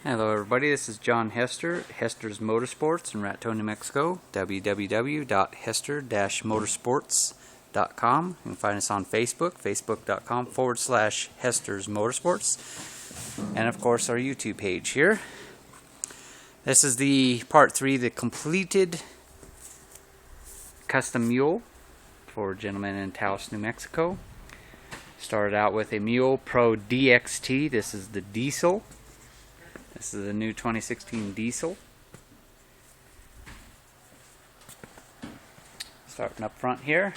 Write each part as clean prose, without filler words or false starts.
Hello everybody, this is John Hester, Hester's Motorsports in Raton, New Mexico, www.hester-motorsports.com. You can find us on Facebook, facebook.com/Hester's Motorsports, and of course our YouTube page here. This is the part 3, the completed custom mule for a gentleman in Taos, New Mexico. Started out with a Mule Pro DXT. This is the diesel. This is the new 2016 diesel. Starting up front here.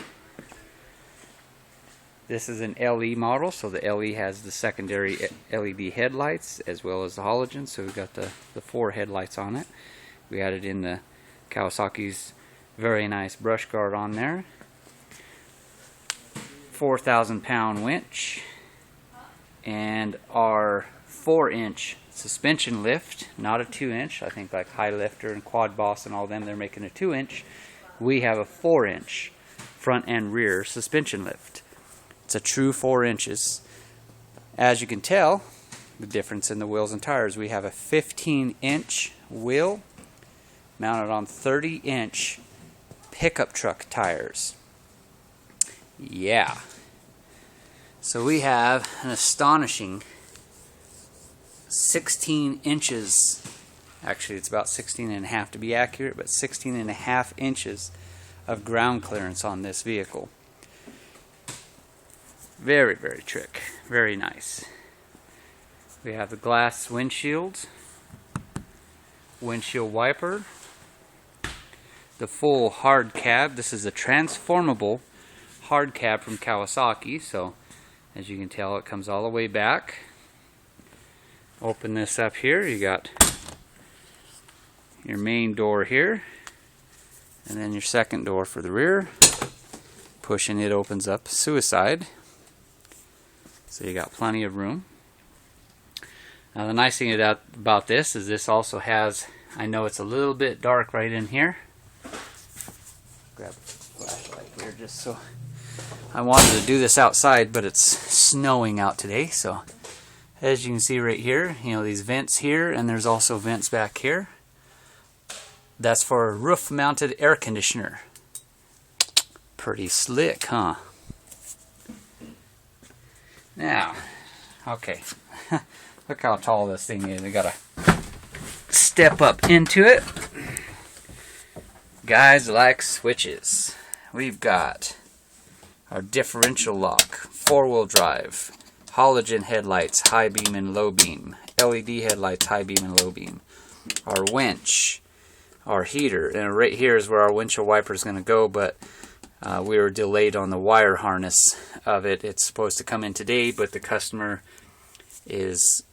This is an LE model, so the LE has the secondary LED headlights as well as the halogen, so we've got the 4 headlights on it. We added in the Kawasaki's very nice brush guard on there. 4,000 pound winch, and our 4-inch suspension lift, not a 2-inch. I think like High Lifter and Quad Boss and all them, they're making a 2-inch. We have a 4-inch front and rear suspension lift. It's a true 4 inches. As you can tell, the difference in the wheels and tires, we have a 15-inch wheel mounted on 30-inch pickup truck tires. Yeah. So we have an astonishing 16 inches, actually it's about 16 and a half to be accurate, but 16 and a half inches of ground clearance on this vehicle. Very, very trick. Very nice. We have the glass windshield, windshield wiper, the full hard cab. This is a transformable hard cab from Kawasaki, so as you can tell it comes all the way back. Open this up here, you got your main door here, and then your second door for the rear. Pushing it opens up suicide, so you got plenty of room. Now the nice thing about this is this also has, I know it's a little bit dark right in here. Grab a flashlight here just so. I wanted to do this outside, but it's snowing out today, so as you can see right here, you know, these vents here, and there's also vents back here. That's for a roof-mounted air conditioner. Pretty slick, huh? Now, okay, look how tall this thing is. I gotta step up into it. Guys like switches. We've got our differential lock, 4-wheel drive, halogen headlights, high beam and low beam, LED headlights, high beam and low beam, our winch, our heater, and right here is where our windshield wiper is going to go, but we were delayed on the wire harness of it. It's supposed to come in today, but the customer is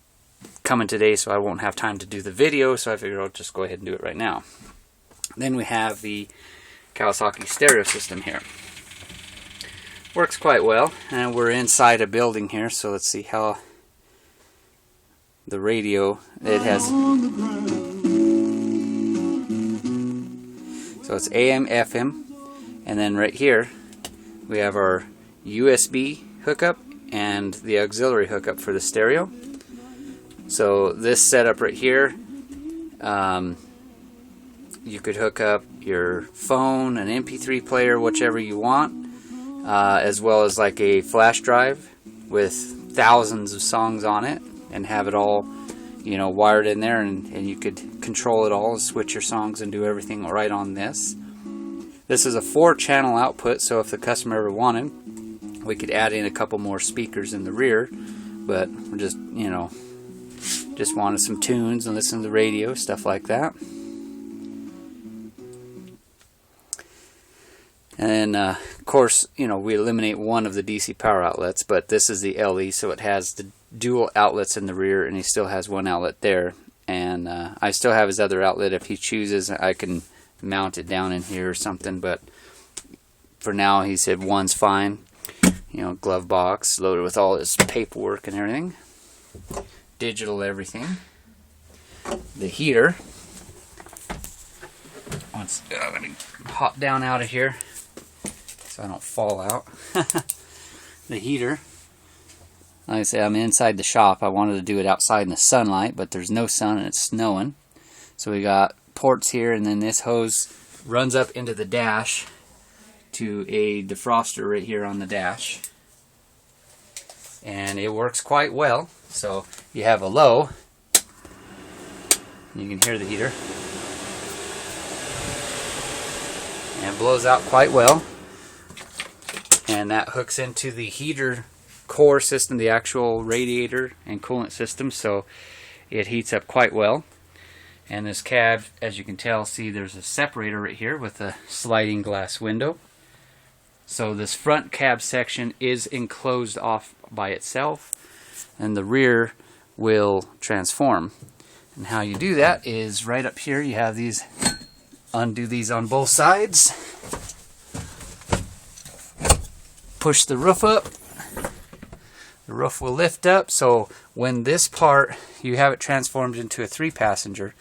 coming today, so I won't have time to do the video, so I figured I'll just go ahead and do it right now. Then we have the Kawasaki stereo system here. Works quite well, and we're inside a building here, so let's see how the radio, it has, so it's AM, FM, and then right here we have our USB hookup and the auxiliary hookup for the stereo. So this setup right here, you could hook up your phone, an MP3 player, whichever you want, as well as like a flash drive with thousands of songs on it, and have it all, you know, wired in there, and you could control it all, switch your songs and do everything right on this. This is a 4-channel output, so if the customer ever wanted, we could add in a couple more speakers in the rear, but we're just, you know, just wanted some tunes and listen to the radio, stuff like that. And of course, you know, we eliminate one of the DC power outlets, but this is the LE, so it has the dual outlets in the rear, and he still has one outlet there. And I still have his other outlet. If he chooses, I can mount it down in here or something, but for now he said one's fine. You know, glove box loaded with all his paperwork and everything, digital everything. The heater, I'm gonna hop down out of here so I don't fall out. The heater, Like I say, I'm inside the shop. I wanted to do it outside in the sunlight, but there's no sun and it's snowing. So we got ports here, and then this hose runs up into the dash to a defroster right here on the dash. And it works quite well. So you have a low, you can hear the heater, and it blows out quite well. And that hooks into the heater core system, the actual radiator and coolant system, so it heats up quite well. And this cab, as you can tell, see there's a separator right here with a sliding glass window. So this front cab section is enclosed off by itself, and the rear will transform. And how you do that is right up here you have these, undo these on both sides, push the roof up. The roof will lift up, so when this part, you have it transformed into a 3-passenger,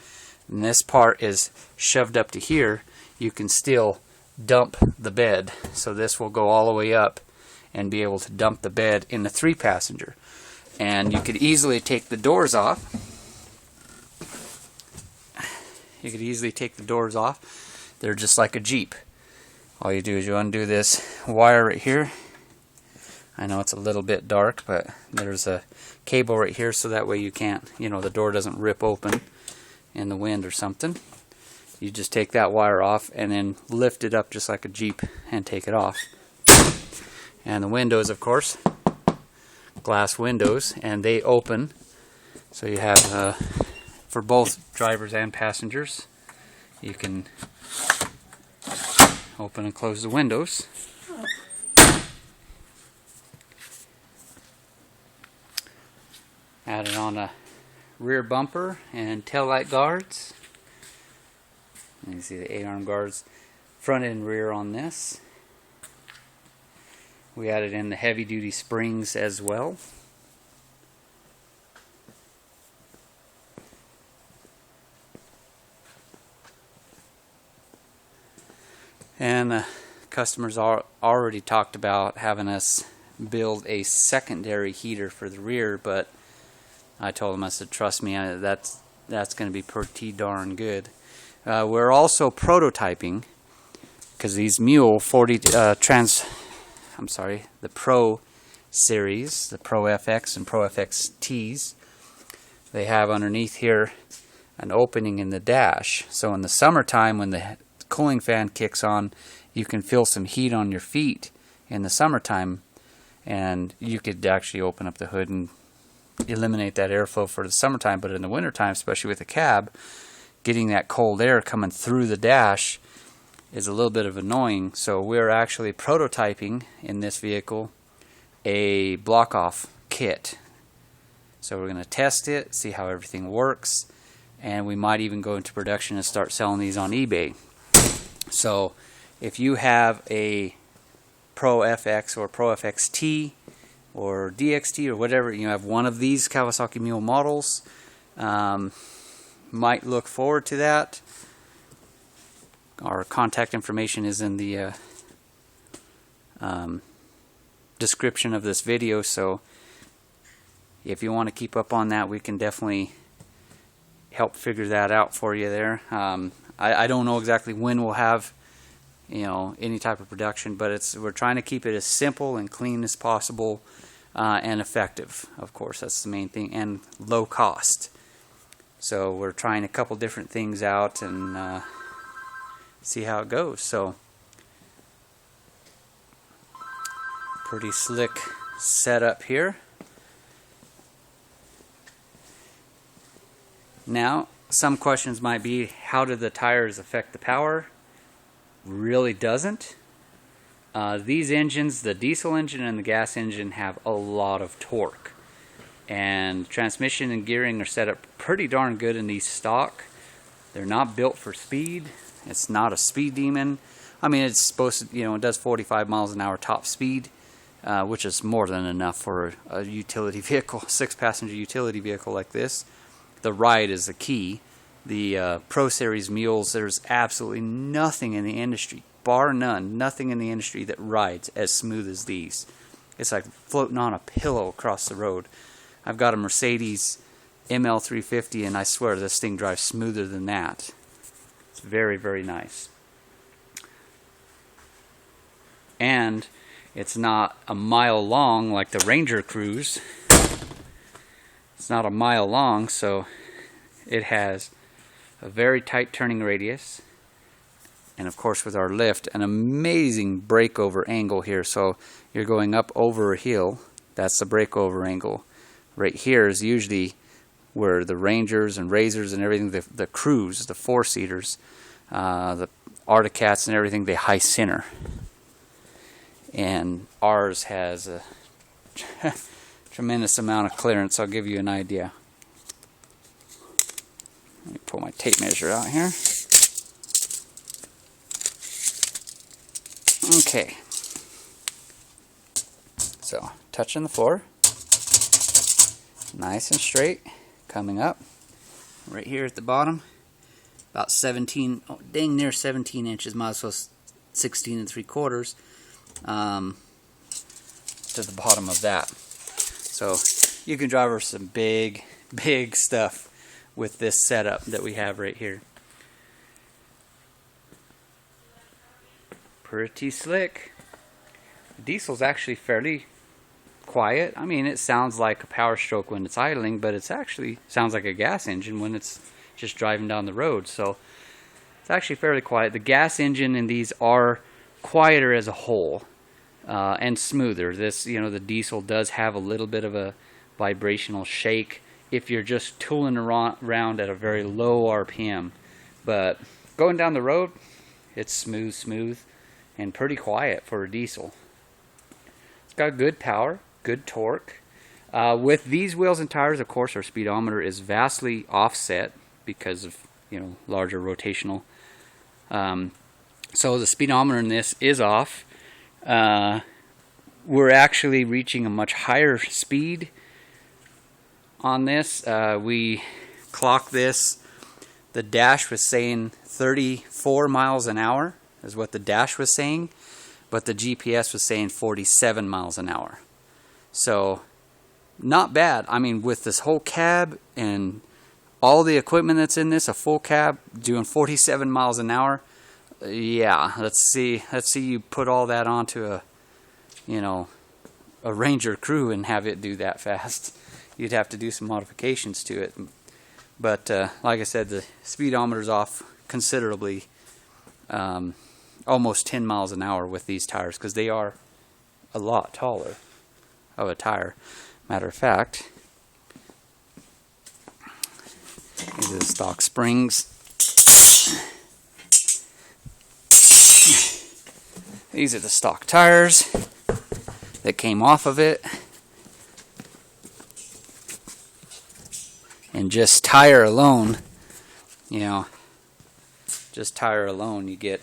and this part is shoved up to here, you can still dump the bed. So this will go all the way up and be able to dump the bed in the 3-passenger. And you could easily take the doors off. You could easily take the doors off. They're just like a Jeep. All you do is you undo this wire right here. I know it's a little bit dark, but there's a cable right here, so that way you can't, the door doesn't rip open in the wind or something. You just take that wire off and then lift it up just like a Jeep and take it off. And the windows, of course, glass windows, and they open. So you have, for both drivers and passengers, you can open and close the windows. Added on a rear bumper and taillight guards. You can see the 8-arm guards front and rear on this. We added in the heavy duty springs as well. And customers already talked about having us build a secondary heater for the rear, but I told them, I said, trust me, that's going to be pretty darn good. We're also prototyping, because these Mule 40 the Pro series, the Pro FX and Pro FXTs, they have underneath here an opening in the dash. So in the summertime, when the cooling fan kicks on, you can feel some heat on your feet in the summertime, and you could actually open up the hood and eliminate that airflow for the summertime. But in the wintertime, especially with the cab, getting that cold air coming through the dash is a little bit of annoying. So we're actually prototyping in this vehicle a block-off kit. So we're going to test it, see how everything works, and we might even go into production and start selling these on eBay. So if you have a Pro FX or Pro FXT or DXT or whatever, you have one of these Kawasaki Mule models, might look forward to that. Our contact information is in the description of this video, so if you want to keep up on that, we can definitely help figure that out for you there. I don't know exactly when we'll have any type of production, but we're trying to keep it as simple and clean as possible, and effective, of course, that's the main thing, and low cost. So we're trying a couple different things out and see how it goes. So pretty slick setup here. Now, some questions might be, how do the tires affect the power? Really doesn't. These engines, the diesel engine and the gas engine, have a lot of torque. And transmission and gearing are set up pretty darn good in these stock. They're not built for speed. It's not a speed demon. I mean, it's supposed to, it does 45 miles an hour top speed, which is more than enough for a utility vehicle, 6-passenger utility vehicle like this. The ride is the key. The Pro Series Mules, there's absolutely nothing in the industry, bar none, nothing in the industry that rides as smooth as these. it's like floating on a pillow across the road. I've got a Mercedes ML350, and I swear this thing drives smoother than that. It's very, very nice. And it's not a mile long like the Ranger Cruise. It's not a mile long, so it has a very tight turning radius. And of course, with our lift, an amazing breakover angle here. So you're going up over a hill. That's the breakover angle. Right here is usually where the Rangers and Razors and everything, the Cruise, the four-seaters, the Articats and everything, they high center. And ours has a tremendous amount of clearance. I'll give you an idea. Let me pull my tape measure out here. Okay. So, touching the floor. Nice and straight. Coming up. Right here at the bottom. About 17, oh, dang near 17 inches. Might as well 16 3/4. To the bottom of that. So you can drive over some big stuff with this setup that we have right here. Pretty slick. The diesel's actually fairly quiet. I mean, it sounds like a Power Stroke when it's idling, but it's actually sounds like a gas engine when it's just driving down the road. So it's actually fairly quiet. The gas engine in these are quieter as a whole. And smoother. This, you know, the diesel does have a little bit of a vibrational shake if you're just tooling around at a very low RPM. But going down the road, it's smooth, and pretty quiet for a diesel. It's got good power, good torque. With these wheels and tires, of course, our speedometer is vastly offset because of, you know, larger rotational. So the speedometer in this is off. We're actually reaching a much higher speed on this. We clocked this. The dash was saying 34 miles an hour is what the dash was saying, but the GPS was saying 47 miles an hour. So not bad. I mean, with this whole cab and all the equipment that's in this, a full cab doing 47 miles an hour. Yeah, let's see you put all that onto a, you know, a Ranger Crew and have it do that fast. You'd have to do some modifications to it. But like I said, the speedometer's off considerably, almost 10 miles an hour with these tires, because they are a lot taller of a tire. Matter of fact, these are the stock springs. These are the stock tires that came off of it. And just tire alone, you know, just tire alone, you get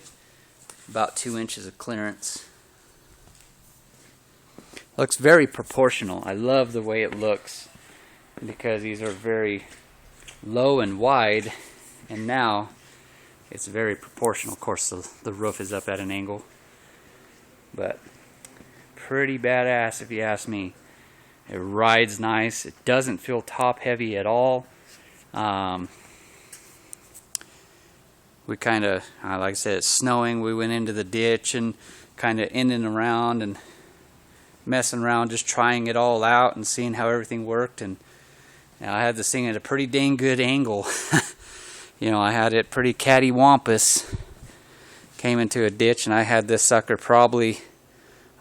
about 2 inches of clearance. Looks very proportional. I love the way it looks because these are very low and wide, and now it's very proportional. Of course, the roof is up at an angle. But pretty badass if you ask me. It rides nice. It doesn't feel top heavy at all. We kind of, like I said, it's snowing. We went into the ditch and kind of in and around and messing around, just trying it all out and seeing how everything worked. And you know, I had this thing at a pretty dang good angle. You know, I had it pretty cattywampus. Came into a ditch, and I had this sucker probably,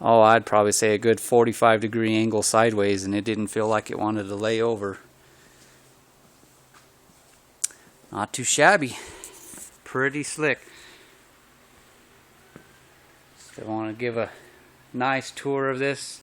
I'd probably say a good 45-degree angle sideways, and it didn't feel like it wanted to lay over. Not too shabby. Pretty slick. Still want to give a nice tour of this